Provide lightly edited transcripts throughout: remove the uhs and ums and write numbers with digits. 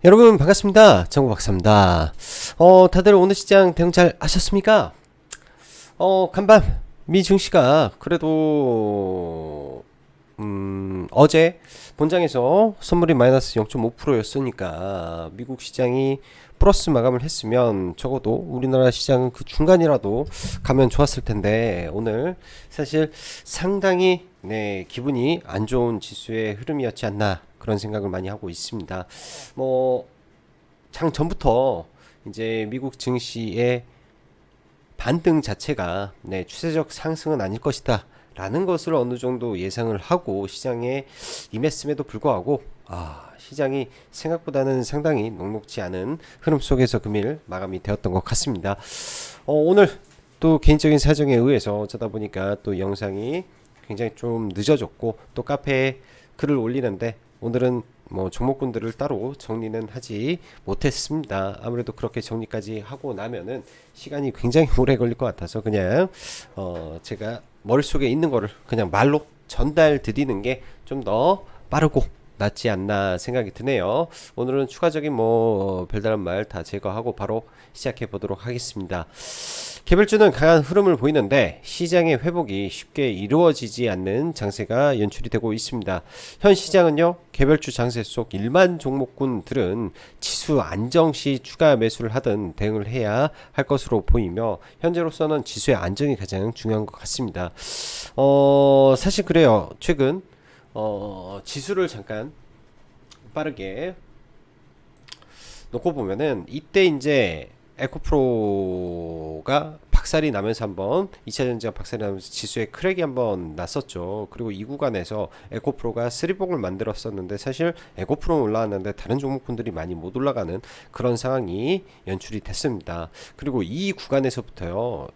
여러분 반갑습니다. 정보박사입니다. 다들 오늘 시장 대응 잘 하셨습니까? 간밤 미증시가 그래도 어제 본장에서 선물이 마이너스 0.5%였으니까 미국 시장이 플러스 마감을 했으면 적어도 우리나라 시장은 그 중간이라도 가면 좋았을 텐데 오늘 사실 상당히 기분이 안 좋은 지수의 흐름이었지 않나 그런 생각을 많이 하고 있습니다. 뭐 장 전부터 이제 미국 증시의 반등 자체가 추세적 상승은 아닐 것이다 라는 것을 어느 정도 예상을 하고 시장에 임했음에도 불구하고 시장이 생각보다는 상당히 녹록지 않은 흐름 속에서 금일 마감이 되었던 것 같습니다. 오늘 또 개인적인 사정에 의해서 어쩌다 보니까 또 영상이 굉장히 좀 늦어졌고 또 카페에 글을 올리는데 오늘은 뭐 종목군들을 따로 정리는 하지 못했습니다. 아무래도 그렇게 정리까지 하고 나면은 시간이 굉장히 오래 걸릴 것 같아서 그냥 제가 머릿속에 있는 거를 그냥 말로 전달 드리는 게 좀 더 빠르고 낫지 않나 생각이 드네요. 오늘은 추가적인 뭐 별다른 말 다 제거하고 바로 시작해 보도록 하겠습니다. 개별주는 강한 흐름을 보이는데 시장의 회복이 쉽게 이루어지지 않는 장세가 연출이 되고 있습니다. 현 시장은요, 개별주 장세 속 일반 종목군들은 지수 안정 시 추가 매수를 하든 대응을 해야 할 것으로 보이며 현재로서는 지수의 안정이 가장 중요한 것 같습니다. 사실 그래요. 최근 지수를 잠깐 빠르게 놓고 보면은 이때 이제 에코프로가 박살이 나면서 한번 2차전지가 박살이 나면서 지수에 크랙이 한번 났었죠. 그리고 이 구간에서 에코프로가 쓰리봉을 만들었었는데 사실 에코프로는 올라왔는데 다른 종목군들이 많이 못 올라가는 그런 상황이 연출이 됐습니다. 그리고 이 구간에서부터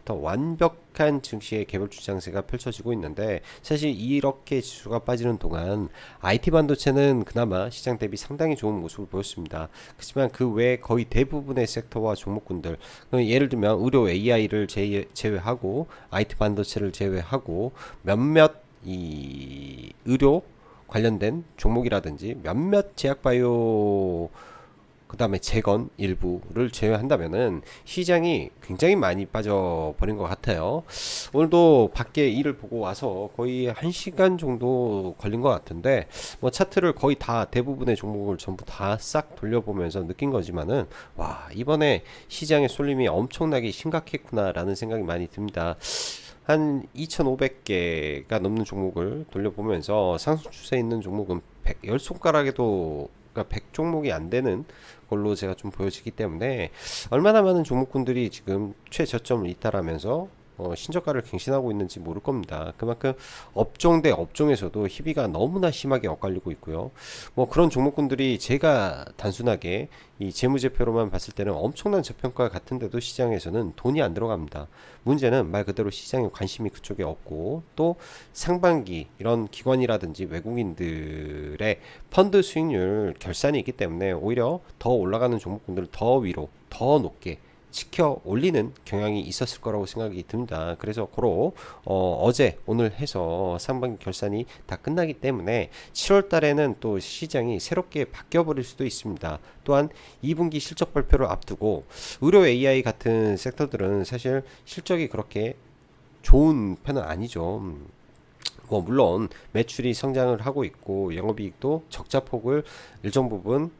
완벽한 증시의 개별주 장세가 펼쳐지고 있는데 사실 이렇게 지수가 빠지는 동안 IT 반도체는 그나마 시장 대비 상당히 좋은 모습을 보였습니다. 그렇지만 그 외에 거의 대부분의 섹터와 종목군들, 예를 들면 의료 AI를 제외하고 IT 반도체를 제외하고 몇몇 이 의료 관련된 종목이라든지 몇몇 제약바이오 그 다음에 재건 일부를 제외한다면은 시장이 굉장히 많이 빠져버린 것 같아요. 오늘도 밖에 일을 보고 와서 거의 1시간 정도 걸린 것 같은데 뭐 차트를 거의 다 대부분의 종목을 전부 다 싹 돌려보면서 느낀 거지만은 와, 이번에 시장의 쏠림이 엄청나게 심각했구나 라는 생각이 많이 듭니다. 한 2,500개가 넘는 종목을 돌려보면서 상승 추세에 있는 종목은 10손가락에도 그러니까 100종목이 안 되는 걸로 제가 좀 보여지기 때문에 얼마나 많은 종목군들이 지금 최저점을 이탈하면서 신저가를 갱신하고 있는지 모를 겁니다. 그만큼 업종 대 업종에서도 희비가 너무나 심하게 엇갈리고 있고요. 뭐 그런 종목군들이 제가 단순하게 이 재무제표로만 봤을 때는 엄청난 저평가 같은데도 시장에서는 돈이 안 들어갑니다. 문제는 말 그대로 시장에 관심이 그쪽에 없고 또 상반기 이런 기관이라든지 외국인들의 펀드 수익률 결산이 있기 때문에 오히려 더 올라가는 종목군들을 더 위로 더 높게 지켜 올리는 경향이 있었을 거라고 생각이 듭니다. 그래서 고로 어제 오늘 해서 상반기 결산이 다 끝나기 때문에 7월 달에는 또 시장이 새롭게 바뀌어 버릴 수도 있습니다. 또한 2분기 실적 발표를 앞두고 의료 AI 같은 섹터들은 사실 실적이 그렇게 좋은 편은 아니죠. 뭐 물론 매출이 성장을 하고 있고 영업이익도 적자폭을 일정 부분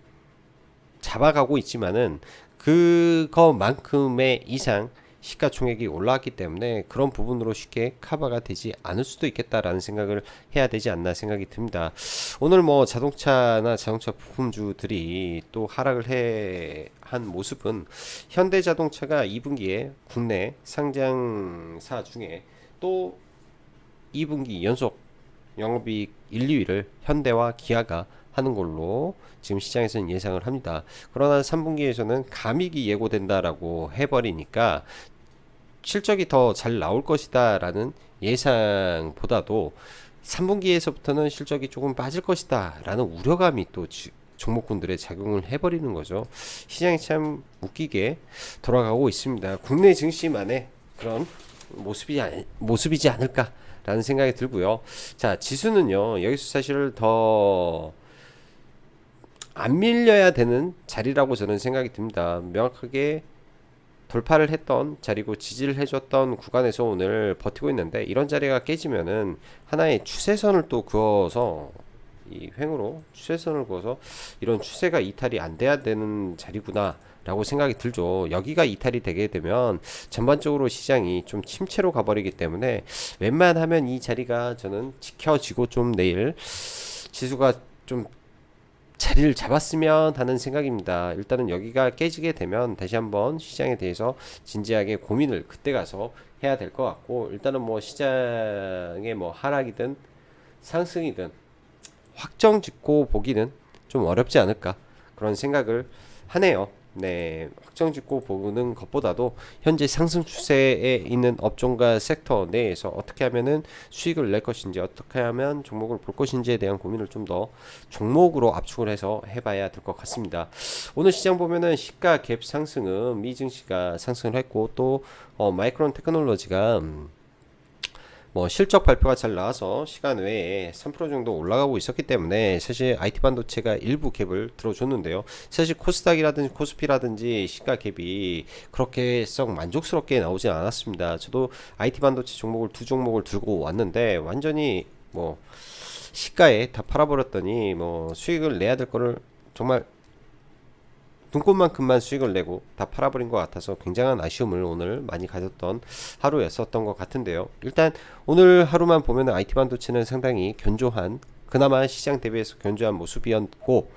잡아가고 있지만은 그거만큼의 이상 시가총액이 올라왔기 때문에 그런 부분으로 쉽게 커버가 되지 않을 수도 있겠다라는 생각을 해야 되지 않나 생각이 듭니다. 오늘 뭐 자동차나 자동차 부품주들이 또 하락을 한 모습은 현대자동차가 2분기에 국내 상장사 중에 또 2분기 연속 영업이익 1, 2위를 현대와 기아가 하는 걸로 지금 시장에서는 예상을 합니다. 그러나 3분기에서는 감익이 예고된다라고 해버리니까 실적이 더 잘 나올 것이다 라는 예상보다도 3분기에서부터는 실적이 조금 빠질 것이다 라는 우려감이 또 종목군들의 작용을 해버리는 거죠. 시장이 참 웃기게 돌아가고 있습니다. 국내 증시만의 그런 모습이지 않을까라는 생각이 들고요. 자, 지수는요, 여기서 사실 더 안 밀려야 되는 자리라고 저는 생각이 듭니다. 명확하게 돌파를 했던 자리고 지지를 해줬던 구간에서 오늘 버티고 있는데, 이런 자리가 깨지면은 하나의 추세선을 또 그어서, 이 횡으로 추세선을 그어서 이런 추세가 이탈이 안 돼야 되는 자리구나 라고 생각이 들죠. 여기가 이탈이 되게 되면 전반적으로 시장이 좀 침체로 가버리기 때문에 웬만하면 이 자리가 저는 지켜지고 좀 내일 지수가 좀 자리를 잡았으면 하는 생각입니다. 일단은 여기가 깨지게 되면 다시 한번 시장에 대해서 진지하게 고민을 그때 가서 해야 될 것 같고, 일단은 뭐 시장의 뭐 하락이든 상승이든 확정 짓고 보기는 좀 어렵지 않을까, 그런 생각을 하네요. 네, 확정 짓고 보는 것보다도 현재 상승 추세에 있는 업종과 섹터 내에서 어떻게 하면은 수익을 낼 것인지, 어떻게 하면 종목을 볼 것인지에 대한 고민을 좀 더 종목으로 압축을 해서 해봐야 될 것 같습니다. 오늘 시장 보면은 시가 갭 상승은 미증시가 상승을 했고, 또 마이크론 테크놀로지가 뭐 실적 발표가 잘 나와서 시간 외에 3% 정도 올라가고 있었기 때문에 사실 IT 반도체가 일부 갭을 들어줬는데요. 사실 코스닥이라든지 코스피라든지 시가 갭이 그렇게 썩 만족스럽게 나오진 않았습니다. 저도 IT 반도체 종목을 두 종목을 들고 왔는데 완전히 뭐 시가에 다 팔아버렸더니 뭐 수익을 내야 될 거를 정말 눈꽃만큼만 수익을 내고 다 팔아버린 것 같아서 굉장한 아쉬움을 오늘 많이 가졌던 하루였었던 것 같은데요. 일단 오늘 하루만 보면 IT 반도체는 상당히 견조한, 그나마 시장 대비해서 견조한 모습이었고,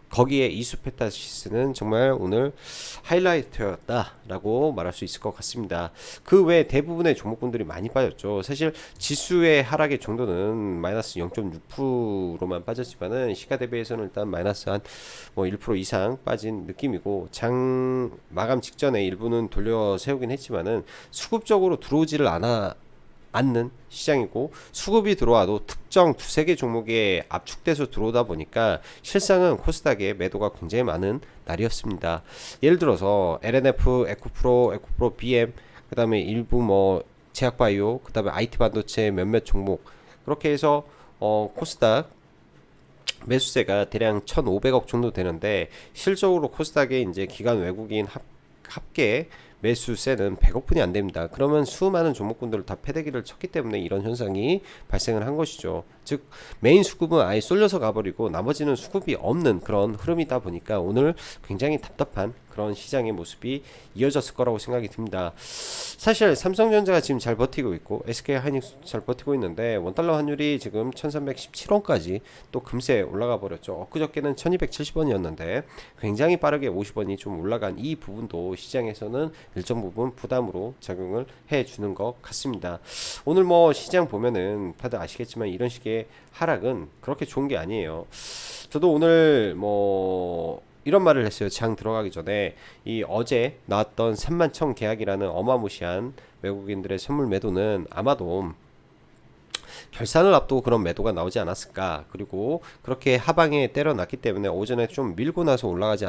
거기에 이수페타시스는 정말 오늘 하이라이트였다라고 말할 수 있을 것 같습니다. 그 외 대부분의 종목군들이 많이 빠졌죠. 사실 지수의 하락의 정도는 마이너스 0.6%로만 빠졌지만은 시가 대비해서는 일단 마이너스 한 뭐 1% 이상 빠진 느낌이고, 장 마감 직전에 일부는 돌려 세우긴 했지만은 수급적으로 들어오지를 않는 시장이고, 수급이 들어와도 특정 두세 개 종목에 압축돼서 들어오다 보니까 실상은 코스닥에 매도가 굉장히 많은 날이었습니다. 예를 들어서 LNF, 에코프로, BM, 그 다음에 일부 뭐 제약바이오, 그 다음에 IT 반도체 몇몇 종목, 그렇게 해서 코스닥 매수세가 대략 1,500억 정도 되는데, 실적으로 코스닥에 이제 기관 외국인 합계 매수세는 100억뿐이 안 됩니다. 그러면 수많은 종목군들을 다 패대기를 쳤기 때문에 이런 현상이 발생을 한 것이죠. 즉 메인 수급은 아예 쏠려서 가버리고 나머지는 수급이 없는 그런 흐름이다 보니까 오늘 굉장히 답답한 그런 시장의 모습이 이어졌을 거라고 생각이 듭니다. 사실 삼성전자가 지금 잘 버티고 있고 SK하이닉스도 잘 버티고 있는데, 원달러 환율이 지금 1317원까지 또 금세 올라가 버렸죠. 엊그저께는 1270원이었는데 굉장히 빠르게 50원이 좀 올라간 이 부분도 시장에서는 일정 부분 부담으로 작용을 해주는 것 같습니다. 오늘 뭐 시장 보면은 다들 아시겠지만 이런 식의 하락은 그렇게 좋은 게 아니에요. 저도 오늘 뭐 이런 말을 했어요. 장 들어가기 전에 이 어제 나왔던 3만 천 계약이라는 어마무시한 외국인들의 선물 매도는 아마도 결산을 앞두고 그런 매도가 나오지 않았을까, 그리고 그렇게 하방에 때려놨기 때문에 오전에 좀 밀고 나서 올라가지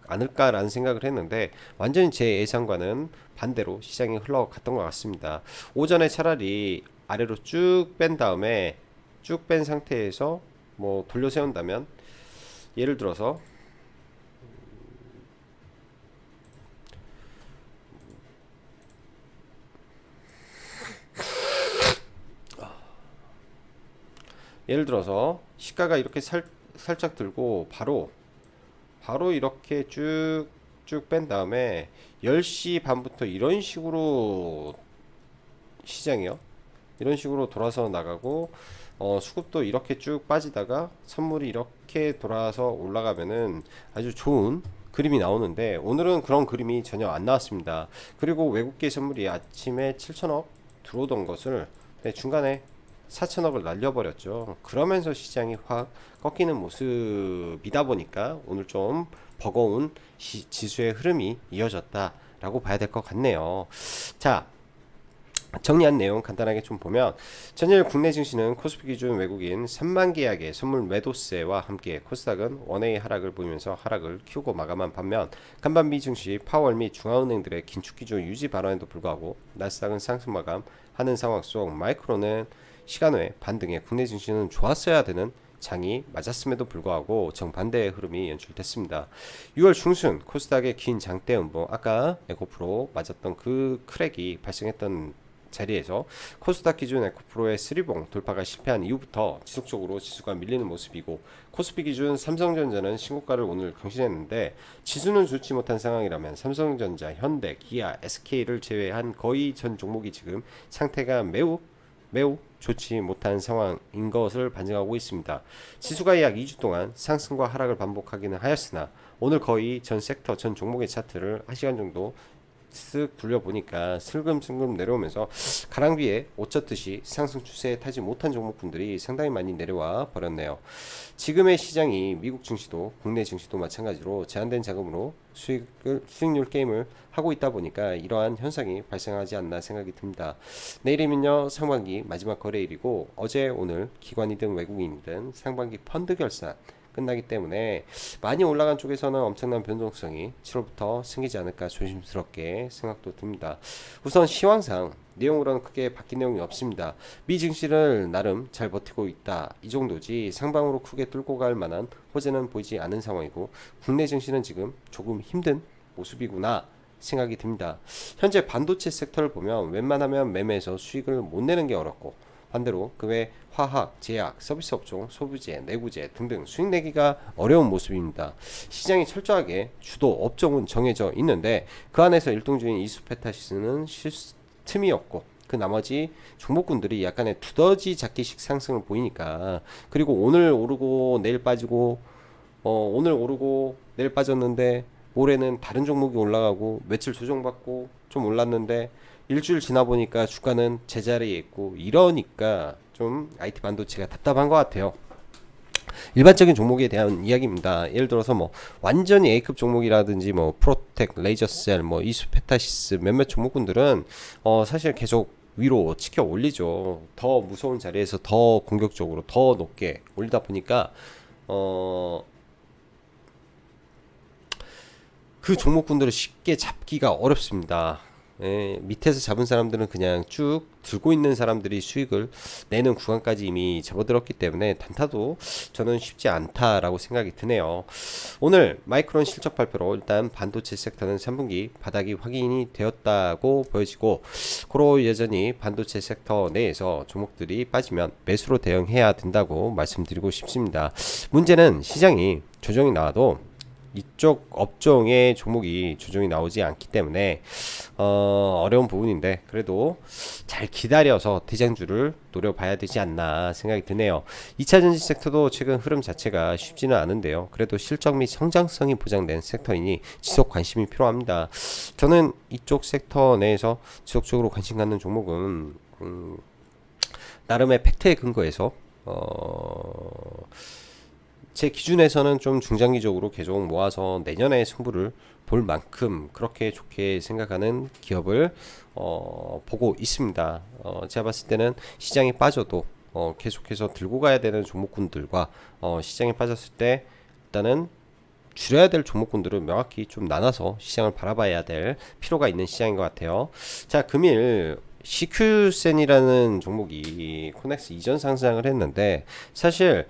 않을까라는 생각을 했는데, 완전히 제 예상과는 반대로 시장이 흘러갔던 것 같습니다. 오전에 차라리 아래로 쭉 뺀 다음에 쭉 뺀 상태에서 뭐 돌려 세운다면, 예를 들어서 시가가 이렇게 살짝 들고 바로 이렇게 쭉 뺀 다음에 10시 반부터 이런 식으로 시장이요, 이런 식으로 돌아서 나가고, 수급도 이렇게 쭉 빠지다가 선물이 이렇게 돌아서 올라가면은 아주 좋은 그림이 나오는데, 오늘은 그런 그림이 전혀 안 나왔습니다. 그리고 외국계 선물이 아침에 7천억 들어오던 것을 중간에 4천억을 날려버렸죠. 그러면서 시장이 확 꺾이는 모습이다 보니까 오늘 좀 버거운 지수의 흐름이 이어졌다라고 봐야 될 것 같네요. 자, 정리한 내용 간단하게 좀 보면, 전일 국내 증시는 코스피 기준 외국인 3만 계약의 선물 매도세와 함께 코스닥은 원웨이 하락을 보이면서 하락을 키우고 마감한 반면, 간밤 미 증시 파월 및 중앙은행들의 긴축 기조 유지 발언에도 불구하고 나스닥은 상승 마감하는 상황 속 마이크로는 시간 외 반등에 국내 증시는 좋았어야 되는 장이 맞았음에도 불구하고 정반대의 흐름이 연출됐습니다. 6월 중순 코스닥의 긴 장대 음봉, 아까 에코프로 맞았던 그 크랙이 발생했던 자리에서 코스닥 기준 에코프로의 쓰리봉 돌파가 실패한 이후부터 지속적으로 지수가 밀리는 모습이고, 코스피 기준 삼성전자는 신고가를 오늘 경신했는데, 지수는 좋지 못한 상황이라면 삼성전자, 현대, 기아, SK를 제외한 거의 전 종목이 지금 상태가 매우 좋지 못한 상황인 것을 반증하고 있습니다. 지수가 약 2주 동안 상승과 하락을 반복하기는 하였으나 오늘 거의 전 섹터 전 종목의 차트를 1시간 정도 쓱 돌려보니까 슬금슬금 내려오면서 가랑비에 옷 젖듯이 상승 추세에 타지 못한 종목군들이 상당히 많이 내려와 버렸네요. 지금의 시장이 미국 증시도 국내 증시도 마찬가지로 제한된 자금으로 수익률 게임을 하고 있다 보니까 이러한 현상이 발생하지 않나 생각이 듭니다. 내일이면요 상반기 마지막 거래일이고, 어제 오늘 기관이든 외국인이든 상반기 펀드 결산 끝나기 때문에 많이 올라간 쪽에서는 엄청난 변동성이 7월부터 생기지 않을까 조심스럽게 생각도 듭니다. 우선 시황상 내용으로는 크게 바뀐 내용이 없습니다. 미 증시를 나름 잘 버티고 있다, 이 정도지 상방으로 크게 뚫고 갈 만한 호재는 보이지 않은 상황이고, 국내 증시는 지금 조금 힘든 모습이구나 생각이 듭니다. 현재 반도체 섹터를 보면 웬만하면 매매에서 수익을 못 내는 게 어렵고, 반대로 그 외 화학, 제약, 서비스 업종, 소비재, 내구재 등등 수익 내기가 어려운 모습입니다. 시장이 철저하게 주도 업종은 정해져 있는데 그 안에서 일동주인 이수페타시스는 틈이 없고, 그 나머지 종목군들이 약간의 두더지 잡기식 상승을 보이니까, 그리고 오늘 오르고 내일 빠지고, 오늘 오르고 내일 빠졌는데 모레는 다른 종목이 올라가고, 며칠 조정받고 좀 올랐는데 일주일 지나 보니까 주가는 제자리에 있고, 이러니까 좀 IT 반도체가 답답한 것 같아요. 일반적인 종목에 대한 이야기입니다. 예를 들어서 뭐 완전히 A급 종목이라든지 뭐 프로텍, 레이저셀, 뭐 이수페타시스 몇몇 종목군들은 사실 계속 위로 치켜 올리죠. 더 무서운 자리에서 더 공격적으로 더 높게 올리다 보니까 그 종목군들을 쉽게 잡기가 어렵습니다. 밑에서 잡은 사람들은 그냥 쭉 들고 있는 사람들이 수익을 내는 구간까지 이미 접어들었기 때문에 단타도 저는 쉽지 않다라고 생각이 드네요. 오늘 마이크론 실적 발표로 일단 반도체 섹터는 3분기 바닥이 확인이 되었다고 보여지고, 고로 여전히 반도체 섹터 내에서 종목들이 빠지면 매수로 대응해야 된다고 말씀드리고 싶습니다. 문제는 시장이 조정이 나와도 이쪽 업종의 종목이 조정이 나오지 않기 때문에 어려운 부분인데, 그래도 잘 기다려서 대장주를 노려봐야 되지 않나 생각이 드네요. 2차전지 섹터도 최근 흐름 자체가 쉽지는 않은데요, 그래도 실적 및 성장성이 보장된 섹터이니 지속 관심이 필요합니다. 저는 이쪽 섹터 내에서 지속적으로 관심 갖는 종목은 나름의 팩트에 근거해서 제 기준에서는 좀 중장기적으로 계속 모아서 내년에 승부를 볼 만큼 그렇게 좋게 생각하는 기업을 보고 있습니다. 제가 봤을 때는 시장이 빠져도 계속해서 들고 가야 되는 종목군들과 시장이 빠졌을 때 일단은 줄여야 될 종목군들을 명확히 좀 나눠서 시장을 바라봐야 될 필요가 있는 시장인 것 같아요. 자, 금일 CQ센이라는 종목이 코넥스 이전 상장을 했는데, 사실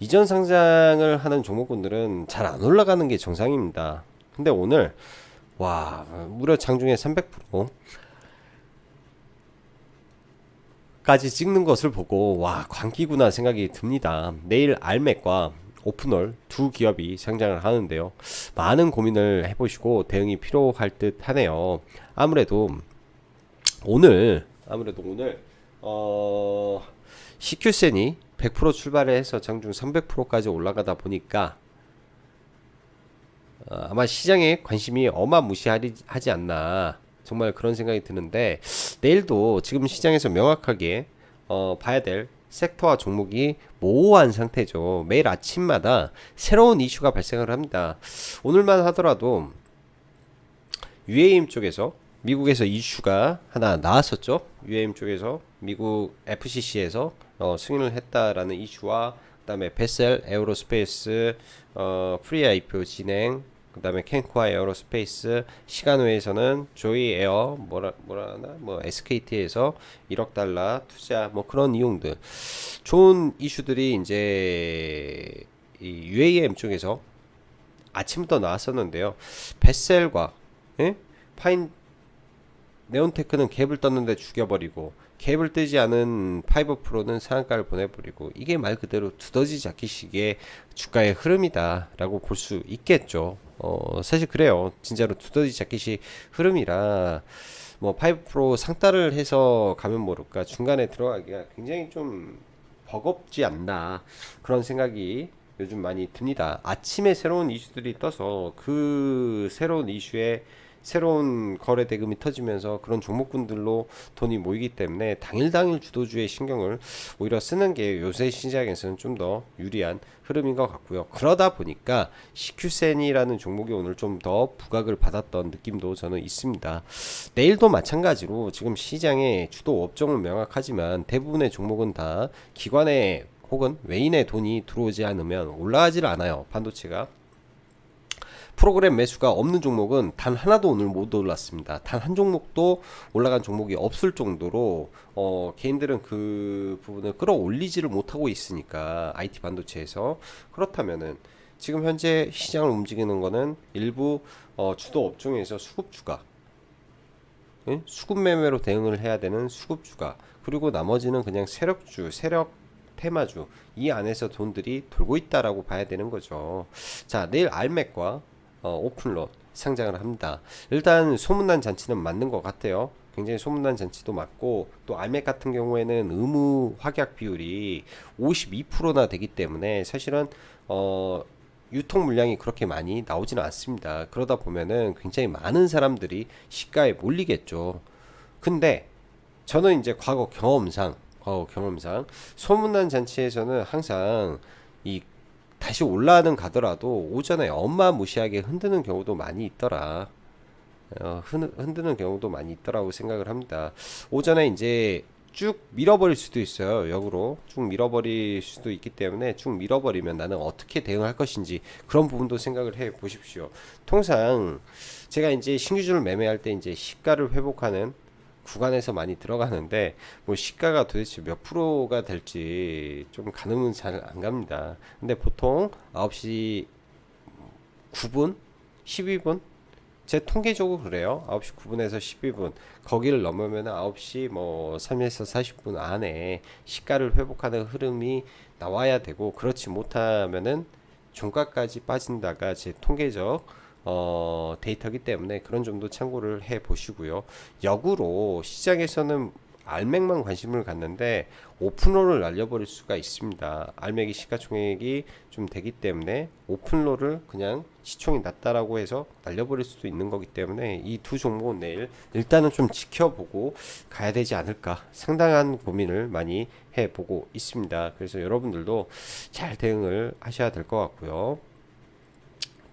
이전 상장을 하는 종목군들은 잘 안 올라가는 게 정상입니다. 근데 오늘 와, 무려 장중에 300% 까지 찍는 것을 보고 와, 광기구나 생각이 듭니다. 내일 알맥과 오픈월 두 기업이 상장을 하는데요, 많은 고민을 해보시고 대응이 필요할 듯 하네요. 아무래도 오늘 CQ센이 100% 출발을 해서 장중 300%까지 올라가다 보니까 아마 시장에 관심이 어마무시하지 않나, 정말 그런 생각이 드는데, 내일도 지금 시장에서 명확하게 봐야 될 섹터와 종목이 모호한 상태죠. 매일 아침마다 새로운 이슈가 발생을 합니다. 오늘만 하더라도 UAM 쪽에서 미국에서 이슈가 하나 나왔었죠. UAM 쪽에서 미국 FCC에서 승인을 했다라는 이슈와, 그 다음에 베셀, 에어로스페이스 프리 IPO 진행, 그 다음에 캔코아 에어로스페이스, 시간외에서는 조이 에어 뭐라 하나 뭐 SKT에서 1억 달러 투자, 뭐 그런 내용들, 좋은 이슈들이 이제 이 UAM 쪽에서 아침부터 나왔었는데요. 베셀과 예? 파인 네온테크는 갭을 떴는데 죽여버리고, 갭을 뜨지 않은 파이버 프로는 상한가를 보내버리고, 이게 말 그대로 두더지 잡기식의 주가의 흐름이다라고 볼 수 있겠죠. 사실 그래요. 진짜로 두더지 잡기식 흐름이라, 뭐 파이버 프로 상따를 해서 가면 모를까 중간에 들어가기가 굉장히 좀 버겁지 않나, 그런 생각이 요즘 많이 듭니다. 아침에 새로운 이슈들이 떠서 그 새로운 이슈에 새로운 거래 대금이 터지면서 그런 종목군들로 돈이 모이기 때문에 당일 당일 주도주의 신경을 오히려 쓰는 게 요새 시장에서는 좀 더 유리한 흐름인 것 같고요. 그러다 보니까 CQ센이라는 종목이 오늘 좀 더 부각을 받았던 느낌도 저는 있습니다. 내일도 마찬가지로 지금 시장에 주도 업종은 명확하지만 대부분의 종목은 다 기관의 혹은 외인의 돈이 들어오지 않으면 올라가질 않아요. 반도체가. 프로그램 매수가 없는 종목은 단 하나도 오늘 못 올랐습니다. 단 한 종목도 올라간 종목이 없을 정도로 개인들은 그 부분을 끌어올리지를 못하고 있으니까, IT 반도체에서. 그렇다면은 지금 현재 시장을 움직이는 거는 일부 주도 업종에서 수급주가, 예? 수급 매매로 대응을 해야 되는 수급주가, 그리고 나머지는 그냥 세력주, 세력 테마주, 이 안에서 돈들이 돌고 있다라고 봐야 되는 거죠. 자, 내일 알맥과 오픈롯 상장을 합니다. 일단 소문난 잔치는 맞는 것 같아요. 굉장히 소문난 잔치도 맞고, 또 알맥 같은 경우에는 의무 확약 비율이 52%나 되기 때문에 사실은 유통 물량이 그렇게 많이 나오지는 않습니다. 그러다 보면은 굉장히 많은 사람들이 시가에 몰리겠죠. 근데 저는 이제 과거 경험상 소문난 잔치에서는 항상 이 다시 올라는 가더라도 오전에 어마무시하게 흔드는 경우도 많이 있더라. 흔드는 경우도 많이 있더라고 생각을 합니다. 오전에 이제 쭉 밀어버릴 수도 있어요. 역으로 쭉 밀어버릴 수도 있기 때문에, 쭉 밀어버리면 나는 어떻게 대응할 것인지, 그런 부분도 생각을 해 보십시오. 통상 제가 이제 신규주를 매매할 때 이제 시가를 회복하는 구간에서 많이 들어가는데, 뭐 시가가 도대체 몇 프로가 될지 좀 가늠은 잘 안 갑니다. 근데 보통 9시 9분, 12분, 제 통계적으로 그래요. 9시 9분에서 12분, 거기를 넘으면 9시 뭐 3에서 40분 안에 시가를 회복하는 흐름이 나와야 되고, 그렇지 못하면은 종가까지 빠진다가 제 통계적 데이터기 때문에 그런 점도 참고를 해 보시고요. 역으로 시장에서는 알맥만 관심을 갖는데 오픈로를 날려버릴 수가 있습니다. 알맥이 시가총액이 좀 되기 때문에 오픈로를 그냥 시총이 낮다라고 해서 날려버릴 수도 있는 거기 때문에, 이 두 종목은 내일 일단은 좀 지켜보고 가야 되지 않을까, 상당한 고민을 많이 해보고 있습니다. 그래서 여러분들도 잘 대응을 하셔야 될 것 같고요.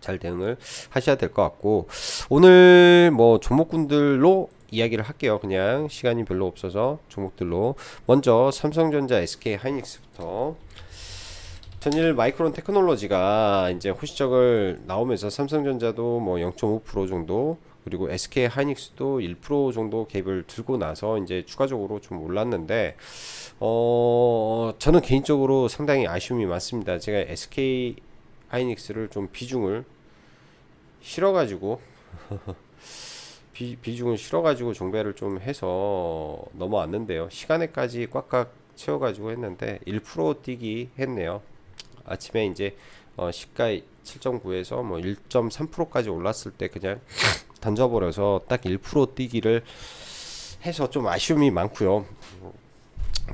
잘 대응을 하셔야 될 것 같고, 오늘 뭐 종목군들로 이야기를 할게요. 그냥 시간이 별로 없어서 종목들로. 먼저 삼성전자, SK 하이닉스부터. 전일 마이크론 테크놀로지가 이제 호시적을 나오면서 삼성전자도 뭐 0.5% 정도, 그리고 SK 하이닉스도 1% 정도 갭을 들고 나서 이제 추가적으로 좀 올랐는데, 저는 개인적으로 상당히 아쉬움이 많습니다. 제가 SK 하이닉스를 좀 비중을 실어가지고 비중을 실어가지고 종배를 좀 해서 넘어왔는데요. 시간에까지 꽉꽉 채워가지고 했는데 1% 뛰기 했네요. 아침에 이제 시가 7.9에서 뭐 1.3%까지 올랐을 때 그냥 던져버려서 딱 1% 뛰기를 해서 좀 아쉬움이 많고요.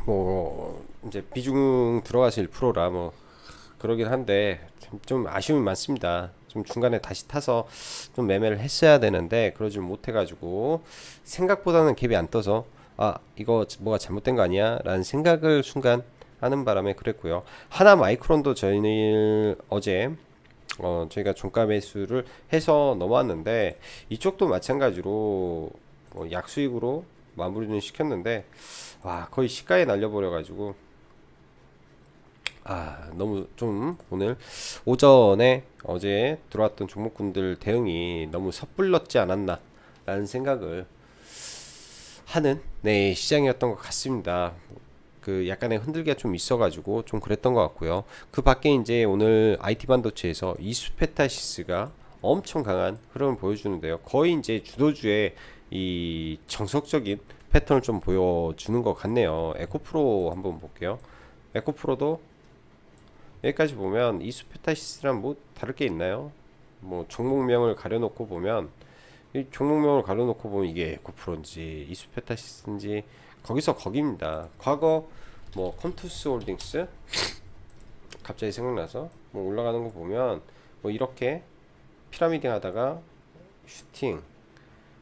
뭐 이제 비중 들어가서 1%라 뭐 그러긴 한데 좀 아쉬움이 많습니다. 좀 중간에 다시 타서 좀 매매를 했어야 되는데 그러질 못해가지고, 생각보다는 갭이 안 떠서 이거 뭐가 잘못된 거 아니야 라는 생각을 순간 하는 바람에 그랬고요. 하나 마이크론도 저희는 어제 저희가 종가 매수를 해서 넘어왔는데, 이쪽도 마찬가지로 약수익으로 마무리는 시켰는데, 와 거의 시가에 날려버려 가지고 너무 좀 오늘 오전에 어제 들어왔던 종목군들 대응이 너무 섣불렀지 않았나 라는 생각을 하는 시장이었던 것 같습니다. 그 약간의 흔들기가 좀 있어가지고 좀 그랬던 것 같고요. 그 밖에 이제 오늘 IT 반도체에서 이수페타시스가 엄청 강한 흐름을 보여주는데요. 거의 이제 주도주의 이 정석적인 패턴을 좀 보여주는 것 같네요. 에코프로 한번 볼게요. 에코프로도 여기까지 보면 이수페타시스랑 뭐 다를 게 있나요? 뭐 종목명을 가려놓고 보면 이 종목명을 가려놓고 보면 이게 에코프로인지 이수페타시스인지 거기서 거기입니다. 과거 뭐 컴투스 홀딩스 갑자기 생각나서 뭐 올라가는 거 보면 뭐 이렇게 피라미딩 하다가 슈팅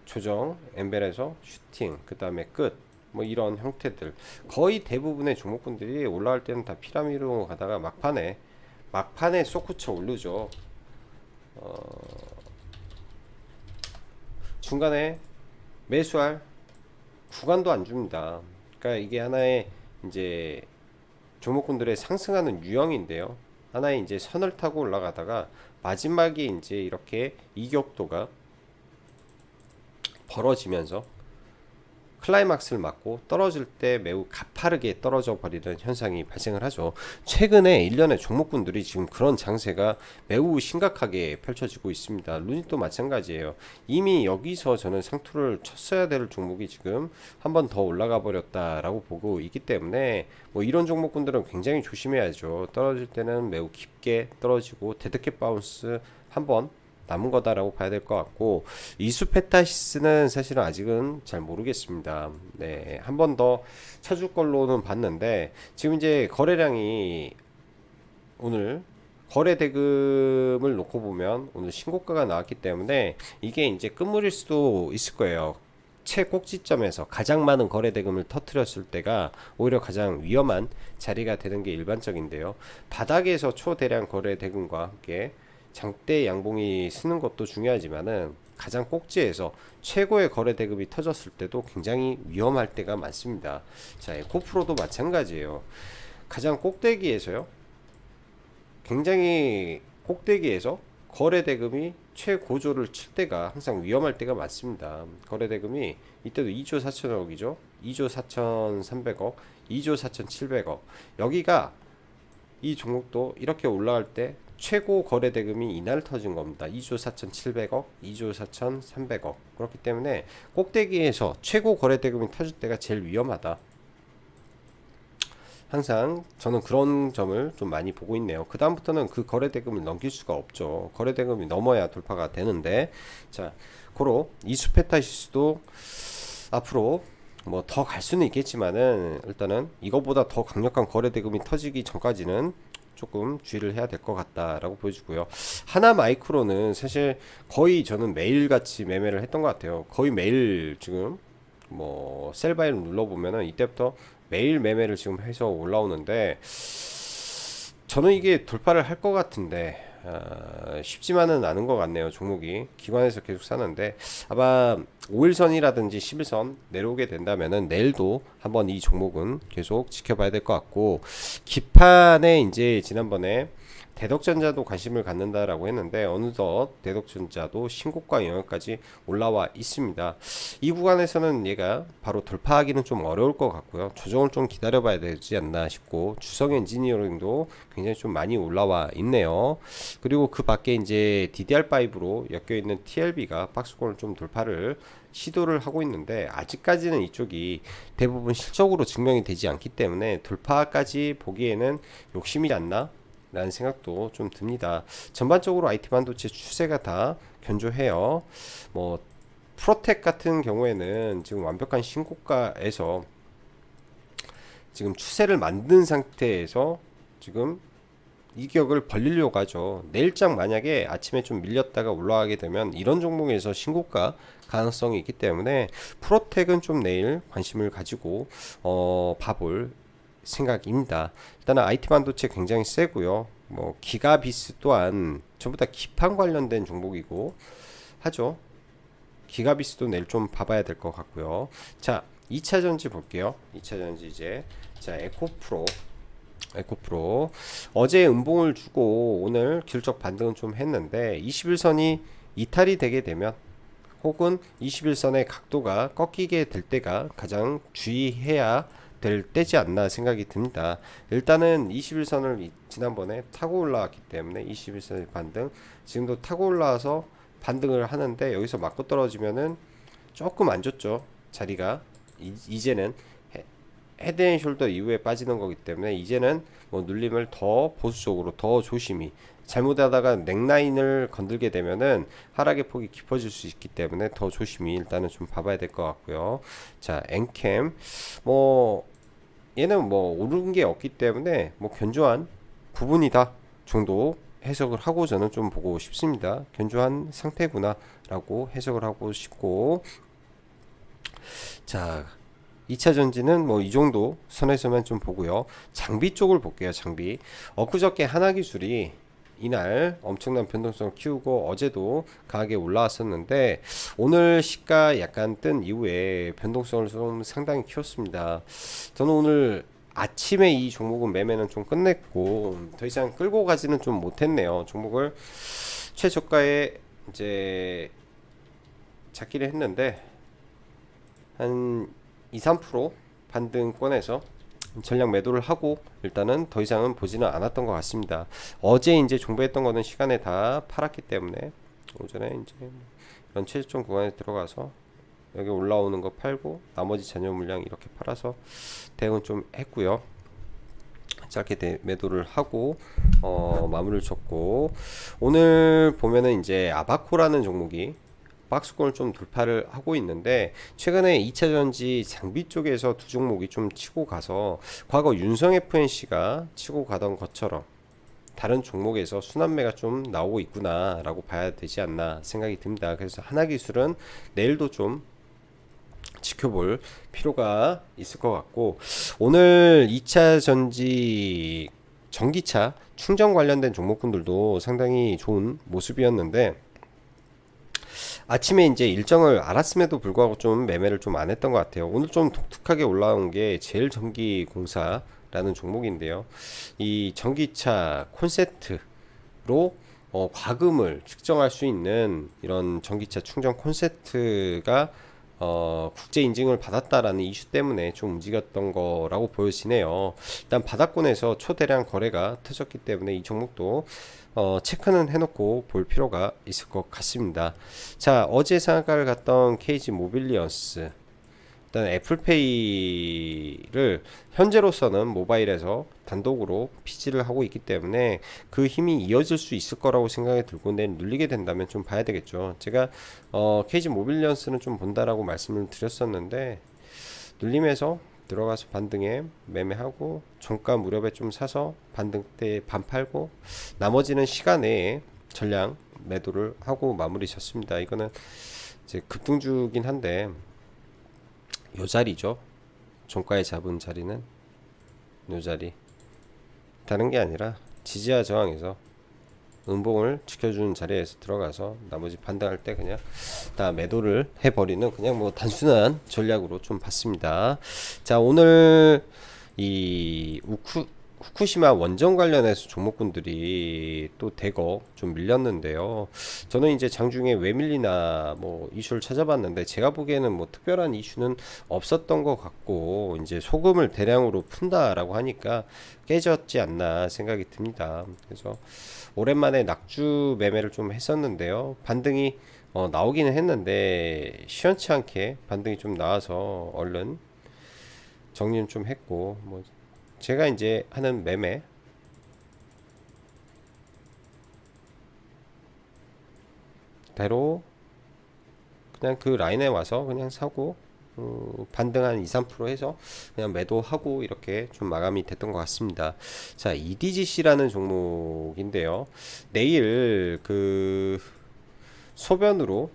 조정 엠벨에서 슈팅 그 다음에 끝 뭐 이런 형태들 거의 대부분의 종목군들이 올라갈 때는 다 피라미드로 가다가 막판에 쏘쿠쳐 오르죠. 중간에 매수할 구간도 안 줍니다. 그러니까 이게 하나의 이제 종목군들의 상승하는 유형인데요. 하나의 이제 선을 타고 올라가다가 마지막에 이제 이렇게 이격도가 벌어지면서 클라이막스를 맞고 떨어질 때 매우 가파르게 떨어져 버리는 현상이 발생을 하죠. 최근에 일련의 종목군들이 지금 그런 장세가 매우 심각하게 펼쳐지고 있습니다. 루닛도 마찬가지예요. 이미 여기서 저는 상투를 쳤어야 될 종목이 지금 한 번 더 올라가 버렸다라고 보고 있기 때문에 뭐 이런 종목군들은 굉장히 조심해야죠. 떨어질 때는 매우 깊게 떨어지고 데드캣 바운스 한번 남은 거다라고 봐야 될 것 같고 이수페타시스는 사실은 아직은 잘 모르겠습니다. 네, 한 번 더 쳐줄 걸로는 봤는데 지금 이제 거래량이 오늘 거래 대금을 놓고 보면 오늘 신고가가 나왔기 때문에 이게 이제 끝물일 수도 있을 거예요. 최꼭지점에서 가장 많은 거래 대금을 터뜨렸을 때가 오히려 가장 위험한 자리가 되는 게 일반적인데요. 바닥에서 초대량 거래 대금과 함께 장대 양봉이 쓰는 것도 중요하지만은 가장 꼭지에서 최고의 거래 대금이 터졌을 때도 굉장히 위험할 때가 많습니다. 자, 에코프로도 마찬가지예요. 가장 꼭대기에서요. 굉장히 꼭대기에서 거래 대금이 최고조를 칠 때가 항상 위험할 때가 많습니다. 거래 대금이 이때도 2조 4천억이죠. 2조 4,300억, 2조 4,700억. 여기가 이 종목도 이렇게 올라갈 때 최고 거래 대금이 이날 터진 겁니다. 2조 4,700억, 2조 4,300억. 그렇기 때문에 꼭대기에서 최고 거래 대금이 터질 때가 제일 위험하다. 항상 저는 그런 점을 좀 많이 보고 있네요. 그 다음부터는 그 거래 대금을 넘길 수가 없죠. 거래 대금이 넘어야 돌파가 되는데, 자, 고로 이수페타시스도 앞으로 뭐 더 갈 수는 있겠지만은 일단은 이거보다 더 강력한 거래 대금이 터지기 전까지는 조금 주의를 해야 될 것 같다라고 보여주고요. 하나 마이크로는 사실 거의 저는 매일같이 매매를 했던 것 같아요. 거의 매일 지금 뭐 셀바이를 눌러보면은 이때부터 매일 매매를 지금 해서 올라오는데 저는 이게 돌파를 할 것 같은데 쉽지만은 않은 것 같네요. 종목이 기관에서 계속 사는데 아마 5일선이라든지 11선 내려오게 된다면은 내일도 한번 이 종목은 계속 지켜봐야 될 것 같고 기판에 이제 지난번에 대덕전자도 관심을 갖는다라고 했는데 어느덧 대덕전자도 신고가 영역까지 올라와 있습니다. 이 구간에서는 얘가 바로 돌파하기는 좀 어려울 것 같고요. 조정을 좀 기다려봐야 되지 않나 싶고 주성 엔지니어링도 굉장히 좀 많이 올라와 있네요. 그리고 그 밖에 이제 DDR5로 엮여 있는 TLB가 박스권을 좀 돌파를 시도를 하고 있는데 아직까지는 이쪽이 대부분 실적으로 증명이 되지 않기 때문에 돌파까지 보기에는 욕심이지 않나 라는 생각도 좀 듭니다. 전반적으로 IT 반도체 추세가 다 견조해요. 뭐 프로텍 같은 경우에는 지금 완벽한 신고가에서 지금 추세를 만든 상태에서 지금 이격을 벌리려고 하죠. 내일장 만약에 아침에 좀 밀렸다가 올라가게 되면 이런 종목에서 신고가 가능성이 있기 때문에 프로텍은 좀 내일 관심을 가지고 봐볼 생각입니다. 일단은 IT 반도체 굉장히 세고요. 뭐 기가비스 또한 전부 다 기판 관련된 종목이고 하죠. 기가비스도 내일 좀 봐봐야 될 것 같고요. 자, 2차 전지 볼게요. 2차 전지 이제 자 에코프로 에코프로 어제 음봉을 주고 오늘 기술적 반등은 좀 했는데 21선이 이탈이 되게 되면 혹은 21선의 각도가 꺾이게 될 때가 가장 주의해야 될 때지 않나 생각이 듭니다. 일단은 21선을 지난번에 타고 올라왔기 때문에 21선의 반등, 지금도 타고 올라와서 반등을 하는데 여기서 맞고 떨어지면은 조금 안 좋죠. 자리가 이제는 헤드앤숄더 이후에 빠지는 거기 때문에 이제는 뭐 눌림을 더 보수적으로 더 조심히, 잘못하다가 넥라인을 건들게 되면은 하락의 폭이 깊어질 수 있기 때문에 더 조심히 일단은 좀 봐봐야 될 것 같고요. 자, 엔캠 뭐 얘는 뭐 오른 게 없기 때문에 뭐 견조한 부분이다 정도 해석을 하고 저는 좀 보고 싶습니다. 견조한 상태구나 라고 해석을 하고 싶고, 자 2차 전지는 뭐 이 정도 선에서만 좀 보고요. 장비 쪽을 볼게요. 장비 엊그저께 하나기술이 이날 엄청난 변동성을 키우고 어제도 강하게 올라왔었는데 오늘 시가 약간 뜬 이후에 변동성을 좀 상당히 키웠습니다. 저는 오늘 아침에 이 종목은 매매는 좀 끝냈고 더 이상 끌고 가지는 좀 못했네요. 종목을 최저가에 이제 잡기를 했는데 한 2, 3% 반등권에서 전량 매도를 하고 일단은 더 이상은 보지는 않았던 것 같습니다. 어제 이제 종배했던 거는 시간에 다 팔았기 때문에 오전에 이제 이런 최저점 구간에 들어가서 여기 올라오는 거 팔고 나머지 잔여 물량 이렇게 팔아서 대응은 좀 했고요. 짧게 매도를 하고 마무리를 쳤고, 오늘 보면은 이제 아바코라는 종목이 박스권을 좀 돌파를 하고 있는데 최근에 2차전지 장비 쪽에서 두 종목이 좀 치고 가서 과거 윤성 FNC가 치고 가던 것처럼 다른 종목에서 순환매가 좀 나오고 있구나 라고 봐야 되지 않나 생각이 듭니다. 그래서 하나기술은 내일도 좀 지켜볼 필요가 있을 것 같고, 오늘 2차 전지 전기차 충전 관련된 종목군들도 상당히 좋은 모습이었는데 아침에 이제 일정을 알았음에도 불구하고 좀 매매를 좀 안 했던 것 같아요. 오늘 좀 독특하게 올라온 게 제일전기공사라는 종목인데요. 이 전기차 콘센트로 과금을 측정할 수 있는 이런 전기차 충전 콘센트가 국제 인증을 받았다라는 이슈 때문에 좀 움직였던 거라고 보여지네요. 일단 바닥권에서 초대량 거래가 터졌기 때문에 이 종목도 체크는 해놓고 볼 필요가 있을 것 같습니다. 자, 어제 상한가를 갔던 KG 모빌리언스, 일단 애플페이를 현재로서는 모바일에서 단독으로 피지를 하고 있기 때문에 그 힘이 이어질 수 있을 거라고 생각이 들고, 눌리게 된다면 좀 봐야 되겠죠. 제가 KG 모빌리언스는 좀 본다라고 말씀을 드렸었는데 눌림에서 들어가서 반등에 매매하고 종가 무렵에 좀 사서 반등 때 반 팔고 나머지는 시간 내에 전량 매도를 하고 마무리 쳤습니다. 이거는 이제 급등주긴 한데 요 자리죠. 종가에 잡은 자리는 요 자리, 다른 게 아니라 지지와 저항에서 음봉을 지켜주는 자리에서 들어가서 나머지 반등할 때 그냥 다 매도를 해버리는 그냥 뭐 단순한 전략으로 좀 봤습니다. 자, 오늘 이 후쿠시마 원전 관련해서 종목군들이 또 대거 좀 밀렸는데요. 저는 이제 장중에 왜 밀리나 뭐 이슈를 찾아봤는데 제가 보기에는 뭐 특별한 이슈는 없었던 것 같고 이제 소금을 대량으로 푼다라고 하니까 깨졌지 않나 생각이 듭니다. 그래서 오랜만에 낙주 매매를 좀 했었는데요. 반등이 나오기는 했는데 시원치 않게 반등이 좀 나와서 얼른 정리는 좀 했고, 뭐 제가 이제 하는 매매 대로 그냥 그 라인에 와서 그냥 사고 반등 한 2, 3% 해서 그냥 매도하고 이렇게 좀 마감이 됐던 것 같습니다. 자, EDGC라는 종목인데요. 내일 그 소변으로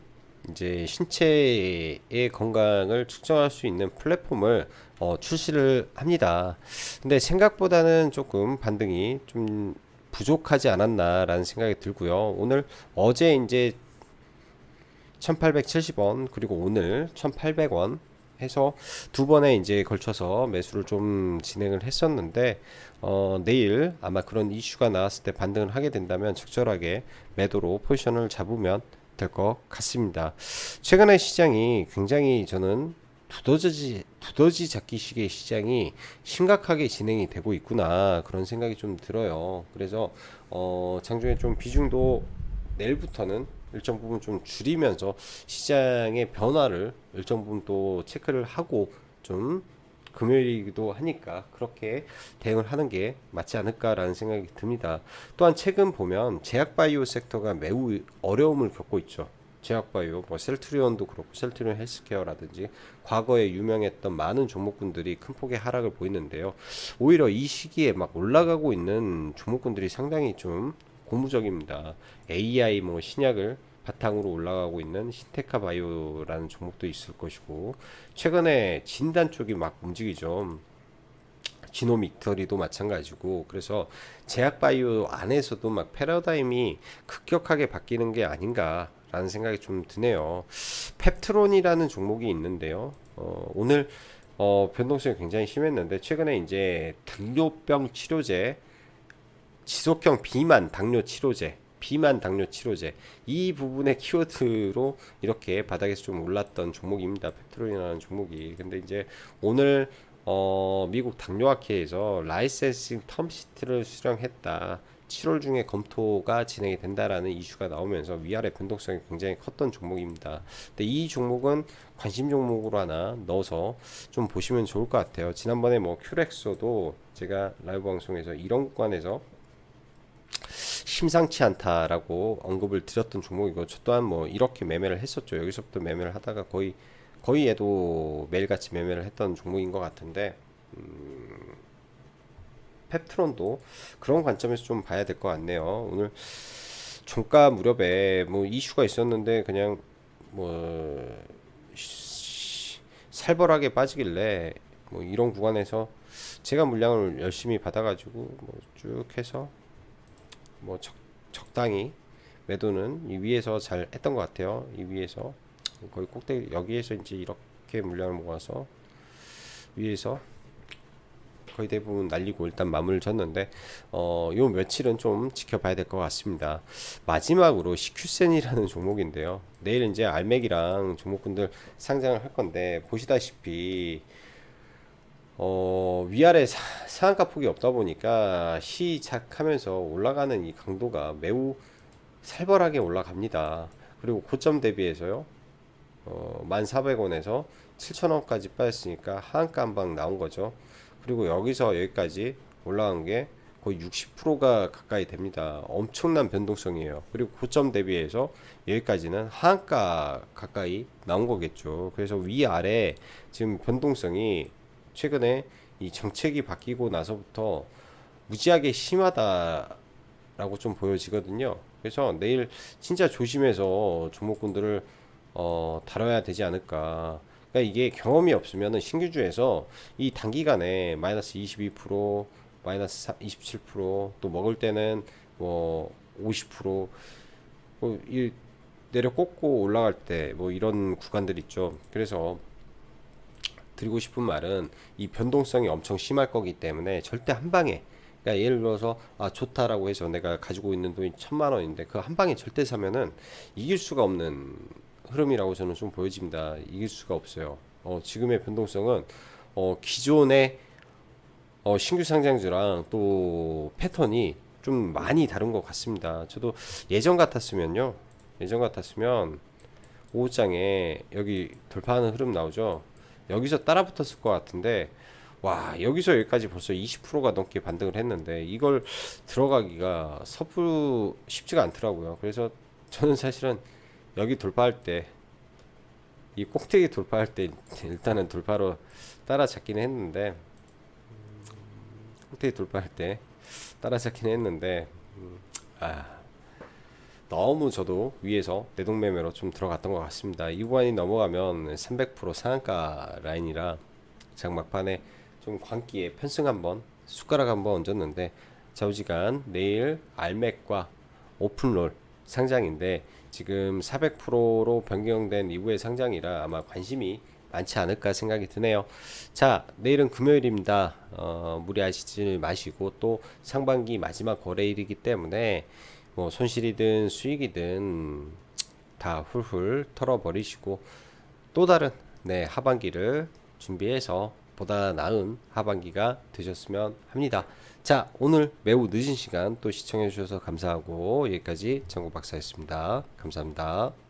이제 신체의 건강을 측정할 수 있는 플랫폼을 출시를 합니다. 근데 생각보다는 조금 반등이 좀 부족하지 않았나라는 생각이 들고요. 오늘 어제 이제 1870원 그리고 오늘 1800원 해서 두 번에 이제 걸쳐서 매수를 좀 진행을 했었는데 내일 아마 그런 이슈가 나왔을 때 반등을 하게 된다면 적절하게 매도로 포지션을 잡으면 될 것 같습니다. 최근에 시장이 굉장히 저는 두더지 잡기식의 시장이 심각하게 진행이 되고 있구나 그런 생각이 좀 들어요. 그래서 장중에 좀 비중도 내일부터는 일정 부분 좀 줄이면서 시장의 변화를 일정 부분 또 체크를 하고 좀 금요일이기도 하니까 그렇게 대응을 하는 게 맞지 않을까라는 생각이 듭니다. 또한 최근 보면 제약바이오 섹터가 매우 어려움을 겪고 있죠. 제약바이오, 뭐 셀트리온도 그렇고 셀트리온 헬스케어라든지 과거에 유명했던 많은 종목군들이 큰 폭의 하락을 보이는데요. 오히려 이 시기에 막 올라가고 있는 종목군들이 상당히 좀 고무적입니다. AI 뭐 신약을 바탕으로 올라가고 있는 신테카 바이오라는 종목도 있을 것이고 최근에 진단 쪽이 막 움직이죠. 지노믹터리도 마찬가지고 그래서 제약바이오 안에서도 막 패러다임이 급격하게 바뀌는 게 아닌가라는 생각이 좀 드네요. 펩트론이라는 종목이 있는데요. 오늘 변동성이 굉장히 심했는데 최근에 이제 당뇨병 치료제 지속형 비만 당뇨 치료제 이 부분의 키워드로 이렇게 바닥에서 좀 올랐던 종목입니다. 펩트론이라는 종목이. 근데 이제 오늘 미국 당뇨학회에서 라이센싱 텀시트를 수령했다. 7월 중에 검토가 진행이 된다라는 이슈가 나오면서 위아래 변동성이 굉장히 컸던 종목입니다. 근데 이 종목은 관심 종목으로 하나 넣어서 좀 보시면 좋을 것 같아요. 지난번에 뭐 큐렉소도 제가 라이브 방송에서 이런 구간에서 심상치 않다라고 언급을 드렸던 종목이고 저 또한 뭐 이렇게 매매를 했었죠. 여기서부터 매매를 하다가 거의 얘도 매일같이 매매를 했던 종목인 것 같은데 펩트론도 그런 관점에서 좀 봐야 될 것 같네요. 오늘 종가 무렵에 뭐 이슈가 있었는데 그냥 뭐 살벌하게 빠지길래 뭐 이런 구간에서 제가 물량을 열심히 받아가지고 뭐 쭉 해서 뭐 적당히 매도는 이 위에서 잘 했던 것 같아요. 이 위에서 거의 꼭대기 여기에서 이제 이렇게 물량을 모아서 위에서 거의 대부분 날리고 일단 마무리를 졌는데 요 며칠은 좀 지켜봐야 될 것 같습니다. 마지막으로 CQ센이라는 종목인데요. 내일 이제 알맥이랑 종목군들 상장을 할 건데 보시다시피 위아래 상한가 폭이 없다 보니까 시작하면서 올라가는 이 강도가 매우 살벌하게 올라갑니다. 그리고 고점 대비해서요. 1,400원에서 7,000원까지 빠졌으니까 하한가 한 방 나온 거죠. 그리고 여기서 여기까지 올라간 게 거의 60%가 가까이 됩니다. 엄청난 변동성이에요. 그리고 고점 대비해서 여기까지는 하한가 가까이 나온 거겠죠. 그래서 위아래 지금 변동성이 최근에 이 정책이 바뀌고 나서부터 무지하게 심하다라고 좀 보여지거든요. 그래서 내일 진짜 조심해서 종목군들을 다뤄야 되지 않을까. 그러니까 이게 경험이 없으면은 신규주에서 이 단기간에 마이너스 22%, 마이너스 27%또 먹을 때는 뭐 50%, 이 내려 꽂고 올라갈 때 뭐 이런 구간들 있죠. 그래서 드리고 싶은 말은 이 변동성이 엄청 심할 거기 때문에 절대 한 방에 그러니까 예를 들어서 좋다라고 해서 내가 가지고 있는 돈이 1,000만 원인데 그 한 방에 절대 사면은 이길 수가 없는 흐름이라고 저는 좀 보여집니다. 이길 수가 없어요. 지금의 변동성은 기존의 신규 상장주랑 또 패턴이 좀 많이 다른 것 같습니다. 저도 예전 같았으면 5장에 여기 돌파하는 흐름 나오죠. 여기서 따라 붙었을 것 같은데 와 여기서 여기까지 벌써 20%가 넘게 반등을 했는데 이걸 들어가기가 섣부르 쉽지가 않더라고요. 그래서 저는 사실은 여기 돌파할 때 이 꼭대기 돌파할 때 일단은 돌파로 따라잡기는 했는데 꼭대기 돌파할 때 따라잡기는 했는데 너무 저도 위에서 내동매매로 좀 들어갔던 것 같습니다. 이 구간이 넘어가면 300% 상한가 라인이라 장막판에 좀 광기에 편승 한번 숟가락 한번 얹었는데 좌우지간 내일 알맥과 오픈롤 상장인데 지금 400%로 변경된 이후의 상장이라 아마 관심이 많지 않을까 생각이 드네요. 자, 내일은 금요일입니다. 무리하시지 마시고 또 상반기 마지막 거래일이기 때문에 뭐 손실이든 수익이든 다 훌훌 털어버리시고 또 다른 하반기를 준비해서 보다 나은 하반기가 되셨으면 합니다. 자, 오늘 매우 늦은 시간 또 시청해 주셔서 감사하고 여기까지 정구 박사였습니다. 감사합니다.